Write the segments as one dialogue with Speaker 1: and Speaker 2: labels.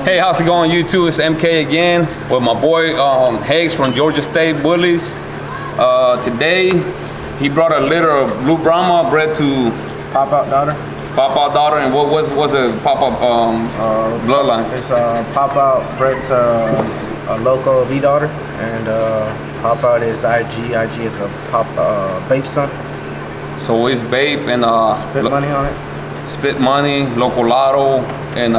Speaker 1: Hey, how's it going, YouTube? It's MK again with my boy Higgs from Georgia State Bullies. Today, he brought a litter of blue Brahma bred to
Speaker 2: Pop-out daughter.
Speaker 1: Pop-out daughter, and what was the pop-out bloodline?
Speaker 2: It's Pop-out bred to a local V daughter, and Pop-out is IG. IG is a Babe son.
Speaker 1: So it's Babe and
Speaker 2: Spit money on it.
Speaker 1: Spit Money, Loco Lotto, and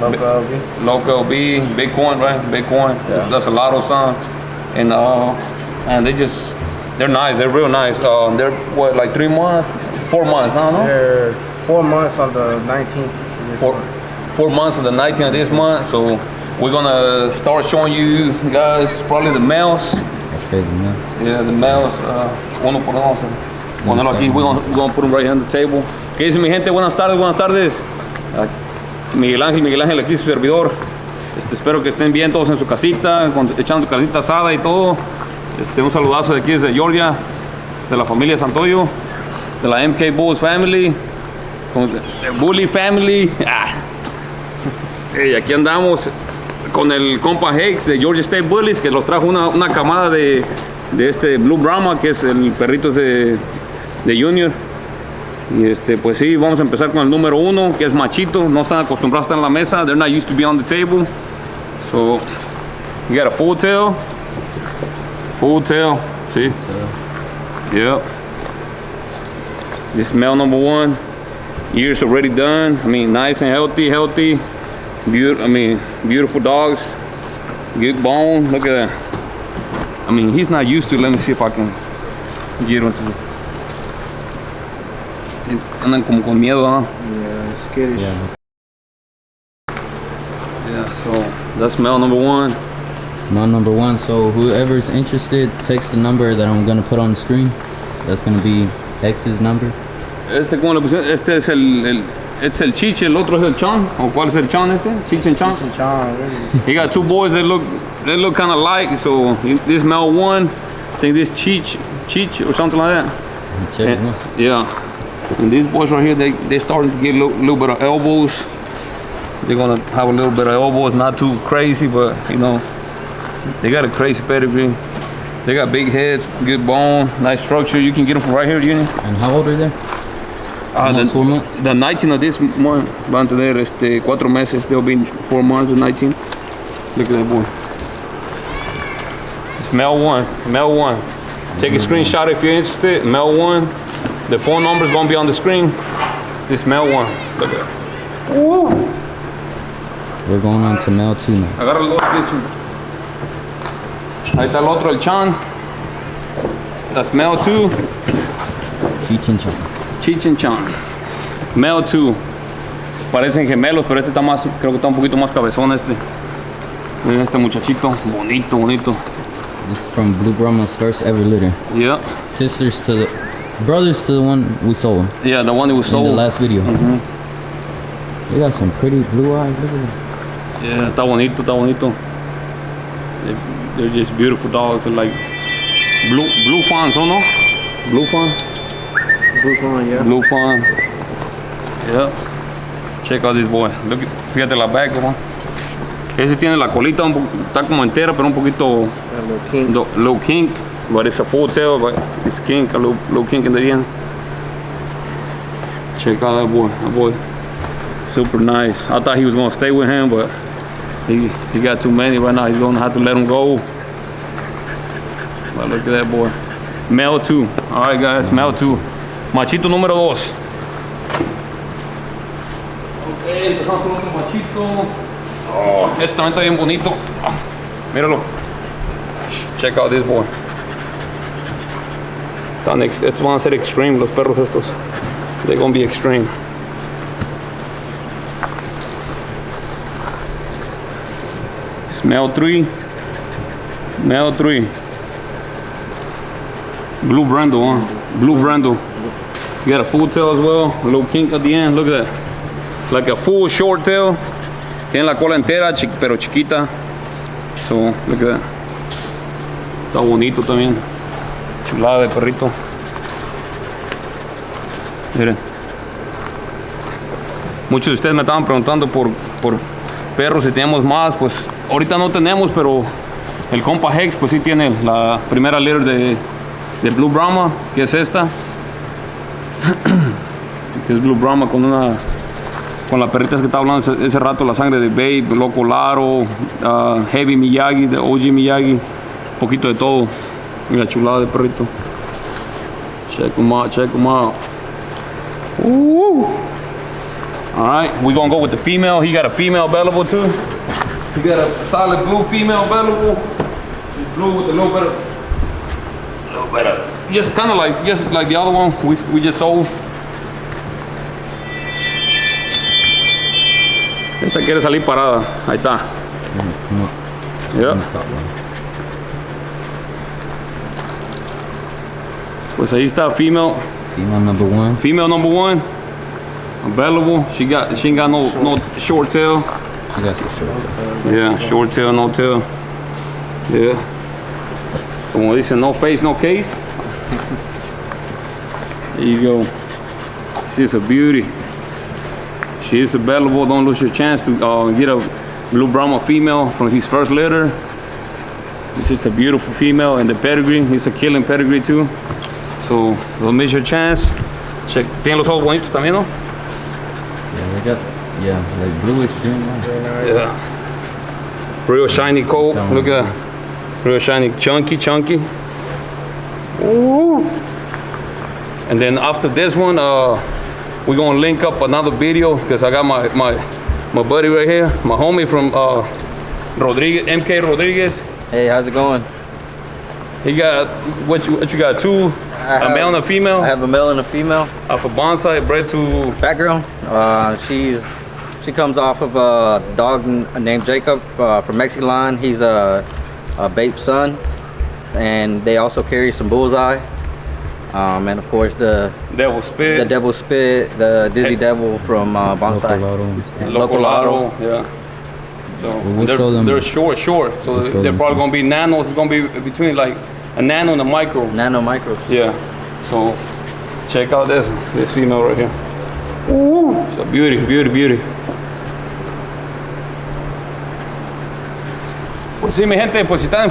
Speaker 2: Local LB.
Speaker 1: Local B, Bitcoin, right? Bitcoin.
Speaker 2: Yeah.
Speaker 1: That's a Lotto son, and they're nice. They're real nice. They're what, like 3 months, 4 months now, no?
Speaker 2: They're 4 months on the 19th.
Speaker 1: 4 months on the 19th of this month. So we're gonna start showing you guys probably the males.
Speaker 3: Okay,
Speaker 1: Yeah, the males. Uno por uno. Ponerlo aquí. We're gonna put them right here on the table. ¿Qué dice mi gente? Buenas tardes, buenas tardes. Miguel Ángel aquí, su servidor. Espero que estén bien todos en su casita, echando su carnita asada y todo. Un saludazo de aquí desde Georgia, de la familia Santoyo, de la MK Bulls Family, de Bully Family. Y aquí andamos con el compa Higgs de Georgia State Bullies, que los trajo una camada de este Blue Brahma, que es el perrito de Junior. Y pues sí, vamos a empezar con el número 1, que es machito. No están acostumbrados a estar en la mesa. They're not used to be on the table. So, you got a full tail. Full tail, see? Yep. This male number 1. Ears already done. I mean, nice and healthy. Beautiful dogs. Good bone. Look at that. I mean, he's not used to. Let me see if I can get him to. Andan como con miedo, huh?
Speaker 2: Yeah, skittish.
Speaker 1: Yeah, so that's male number 1.
Speaker 3: Male number 1. So whoever's interested, text the number that I'm gonna put on the screen. That's gonna be X's number.
Speaker 1: ¿Cómo le pusieron? Es el Chiche, el otro es el Chan. ¿O cuál es el Chan este? Chiche and Chan. He got 2 boys that look kind of alike. So this male 1, I think this Cheech or something like that.
Speaker 3: Check them out.
Speaker 1: Yeah. And these boys right here, they starting to get a little bit of elbows. They're gonna have a little bit of elbows, not too crazy, but you know, they got a crazy pedigree. They got big heads, good bone, nice structure. You can get them from right here, Junior.
Speaker 3: And how old are they? Almost 4 months.
Speaker 1: The 19 of this month, van a tener 4 meses. They'll be 4 months, the 19. Look at that boy. It's male 1. Take a screenshot if you're interested. Male 1. The phone number is gonna be on the screen. This male 1. Look at that. Woo.
Speaker 3: We're going on to male 2 now.
Speaker 1: Agarra el otro. Ahí está el otro, el Chan. That's male 2. Cheech and Chan. Male 2. Parecen gemelos, pero este está más, creo que está un poquito más cabezón Miren este muchachito, bonito.
Speaker 3: This is from Blue Brahma's first ever litter.
Speaker 1: Yeah.
Speaker 3: Brothers to the one we sold.
Speaker 1: Yeah, the one that was sold
Speaker 3: in the last video. They got some pretty blue eyes. Look at that.
Speaker 1: Yeah, está bonito. They're just beautiful dogs. They're like blue fawns, ¿o no? Blue fawn, yeah. Blue fawn. Yeah. Check out this boy. Look, fíjate la back, ¿no? Ese tiene la colita, está como entera, pero un poquito low kink. But it's a full tail, but it's kink, a little kink in the end. Check out that boy. Super nice. I thought he was gonna stay with him, but he got too many right now. He's gonna have to let him go. But look at that boy. Male 2. All right, guys, male 2. Machito número 2. Ok, empezamos con otro machito. Oh, este también está bien bonito. Míralo. Check out this boy. Estos van a ser extreme, los perros estos. They're gonna be extreme. It's male 3. Blue Brando, huh? Blue Brando. You got a full tail as well. A little kink at the end. Look at that. Like a full short tail. Tiene la cola entera, pero chiquita. So, look at that. Está bonito también. Chulada de perrito. Miren. Muchos de ustedes me estaban preguntando por perros, si tenemos más, pues ahorita no tenemos, pero el compa Hex pues sí tiene la primera litter de Blue Brahma, que es esta. Que es Blue Brahma con la perrita que estaba hablando ese rato, la sangre de Babe, Loco Laro, Heavy Miyagi, de OG Miyagi, un poquito de todo. Mira, chulada de perrito. Check them out, check them out. Ooh. All right, we're gonna go with the female. He got a female available too. He got a solid blue female available. Blue with a little bit of, just kind of like the other one we just sold. Esta quiere salir parada. Ahí está. Yeah. Pues ahí está female.
Speaker 3: Female number one.
Speaker 1: Female number one. Available. She ain't got no short tail.
Speaker 3: She got some short tail.
Speaker 1: Yeah, short tail, no tail. Yeah. Como dicen, no face, no case. There you go. She's a beauty. She is available. Don't lose your chance to get a Blue Brahma female from his first litter. It's just a beautiful female, and the pedigree, it's a killing pedigree too. So don't miss your chance. Check. Tienen los ojos bonitos también, ¿no?
Speaker 3: Yeah, they got like bluish green ones.
Speaker 1: Yeah. Real shiny coat. Look at that. Real shiny, chunky. Ooh. And then after this one, we're gonna link up another video because I got my buddy right here, my homie from Rodriguez, MK Rodriguez.
Speaker 4: Hey, how's it going?
Speaker 1: He got what you got? Two, a male and a female.
Speaker 4: I have a male and a female.
Speaker 1: Off of Bonsai, bred to
Speaker 4: Fat girl. She comes off of a dog named Jacob from Mexican. He's a Bape son, and they also carry some Bullseye. And of course the
Speaker 1: Devil Spit.
Speaker 4: The Devil Spit, the Dizzy Devil from Bonsai.
Speaker 1: Loco Laro, yeah. So
Speaker 3: we'll show them.
Speaker 1: They're short. So they're probably gonna be nanos. It's gonna be between like a nano and a micro.
Speaker 4: Nano micros.
Speaker 1: Yeah. So check out this female right here. Ooh, it's a beauty. Pues sí, mi gente, pues si están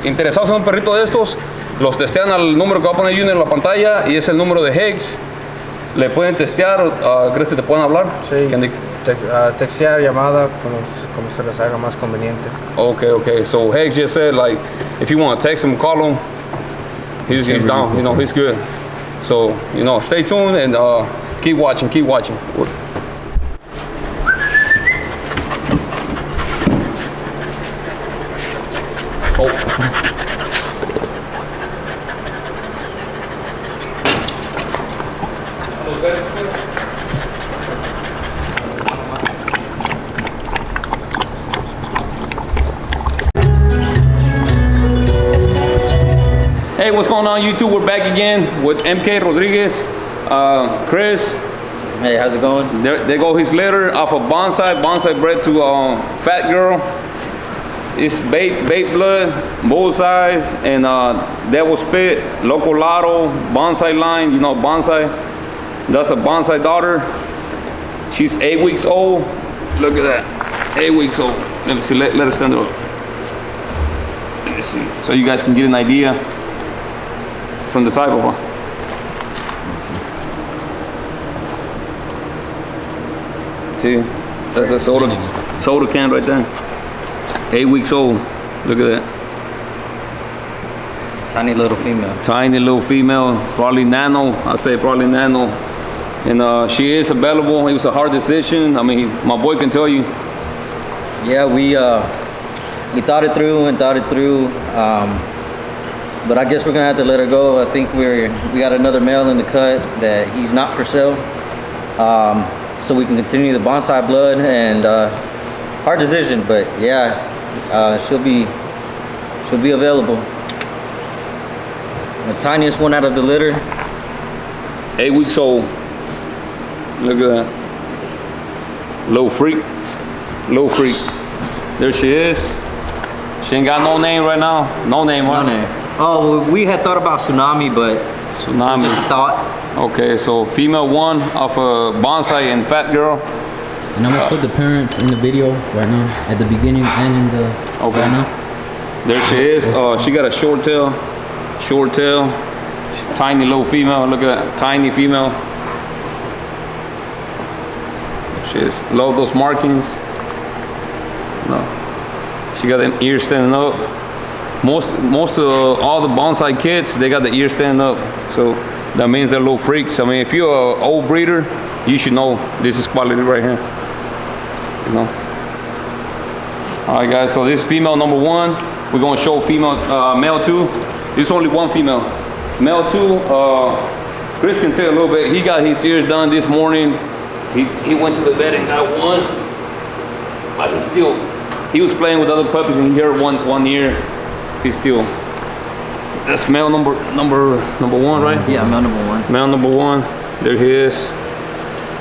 Speaker 1: interesados en un perrito de estos, los testean al número que va a poner Junior en la pantalla y es el número de Hex. Le pueden testear, ¿crees que te pueden hablar?
Speaker 2: Sí, textear, llamada, como se les haga más conveniente.
Speaker 1: Okay. So Hex just said, like, if you want to text him, call him, he's down, he's good. So, stay tuned and keep watching. Hey, what's going on YouTube? We're back again with MK Rodriguez, Chris.
Speaker 4: Hey, how's it going?
Speaker 1: There go his litter off of Bonsai bred to Fat Girl. It's Bape blood, Bullseye, and Devil Spit, Loco Laro, Bonsai line. Bonsai. That's a Bonsai daughter. She's 8 weeks old. Look at that, 8 weeks old. Let me see. Let her stand up. Let me see, so you guys can get an idea from the side, Papa. See, that's a soda can right there. 8 weeks old. Look at that.
Speaker 4: Tiny little female.
Speaker 1: Probably nano. I say probably nano. And she is available. It was a hard decision. I mean, my boy can tell you.
Speaker 4: Yeah, we thought it through. But I guess we're gonna have to let her go. I think we got another male in the cut that he's not for sale. So we can continue the Bonsai blood, and hard decision, but yeah, she'll be available. The tiniest one out of the litter.
Speaker 1: 8 weeks old. Look at that. Little freak. There she is. She ain't got no name right now. No name.
Speaker 4: Oh, we had thought about Tsunami, but
Speaker 1: Tsunami.
Speaker 4: Just thought.
Speaker 1: Okay, so female one off of Bonsai and Fat Girl.
Speaker 3: And I'm gonna put the parents in the video right now, at the beginning and in the right now.
Speaker 1: There she is. She got a short tail, tiny little female. Look at that, tiny female. There she is. Love those markings. No, she got them ears standing up. Most of all the bonsai kids, they got the ears standing up. So that means they're little freaks. I mean, if you're an old breeder, you should know this is quality right here. You know. All right, guys. So this is female number 1. We're gonna show female, male 2. There's only one female. Male 2. Chris can tell a little bit. He got his ears done this morning. He went to the vet and got one. But he was playing with other puppies and he heard one ear. He's still. That's male number 1, right?
Speaker 4: Yeah, male number 1.
Speaker 1: Male number 1. There he is.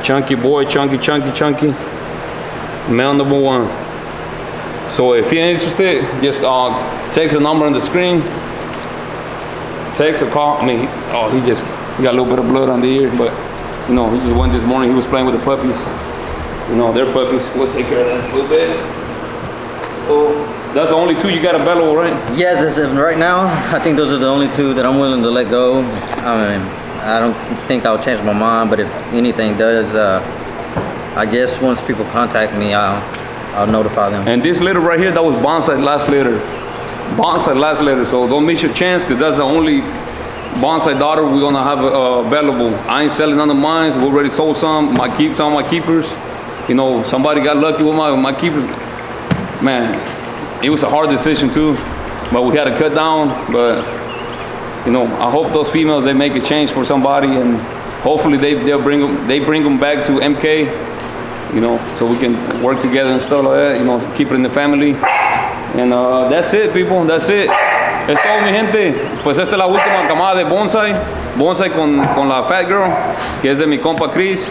Speaker 1: Chunky boy, chunky. Male number 1. So if you're interested, just text the number on the screen. Text or call. I mean, he got a little bit of blood on the ear, but you know, he just went this morning. He was playing with the puppies. You know, their puppies. We'll take care of that in a little bit. So that's the only 2 you got available, right?
Speaker 4: Yes, as of right now, I think those are the only 2 that I'm willing to let go. I mean, I don't think I'll change my mind, but if anything does, I guess once people contact me, I'll notify them.
Speaker 1: And this litter right here, that was Bonsai last litter. So don't miss your chance, because that's the only Bonsai daughter we're gonna have available. I ain't selling none of mine. We already sold some. Some of my keepers. You know, somebody got lucky with my keepers. Man, it was a hard decision too, but we had to cut down. But you know, I hope those females, they make a change for somebody, and hopefully they bring them back to MK. You know, so we can work together and stuff like that. You know, keep it in the family. And that's it, people. That's it. Es todo, mi gente. Pues esta es la última camada de Bonsai. Bonsai con la Fat Girl, que es de mi compa Chris.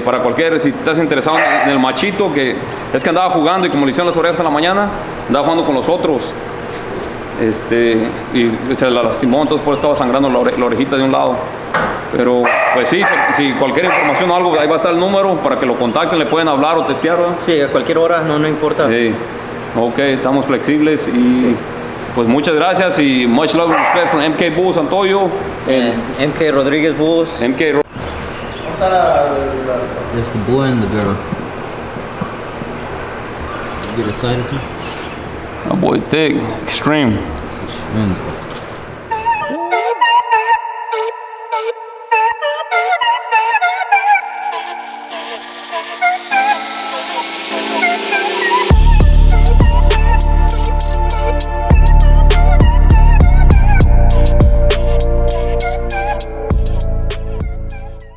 Speaker 1: Para cualquiera, si estás interesado en el machito, que es que andaba jugando y como le hicieron las orejas en la mañana, andaba jugando con los otros. Y se la lastimó, entonces por eso estaba sangrando la orejita de un lado. Pero pues sí, si cualquier información o algo, ahí va a estar el número para que lo contacten, le pueden hablar o testear, ¿verdad?
Speaker 4: Sí, a cualquier hora, no importa.
Speaker 1: Sí. Ok, estamos flexibles y pues muchas gracias y much love and respect from MK Bulls Antonio
Speaker 4: and MK Rodriguez Bulls.
Speaker 3: There's the boy and the girl. Get a side of him.
Speaker 1: My boy thick, extreme.
Speaker 3: Extreme.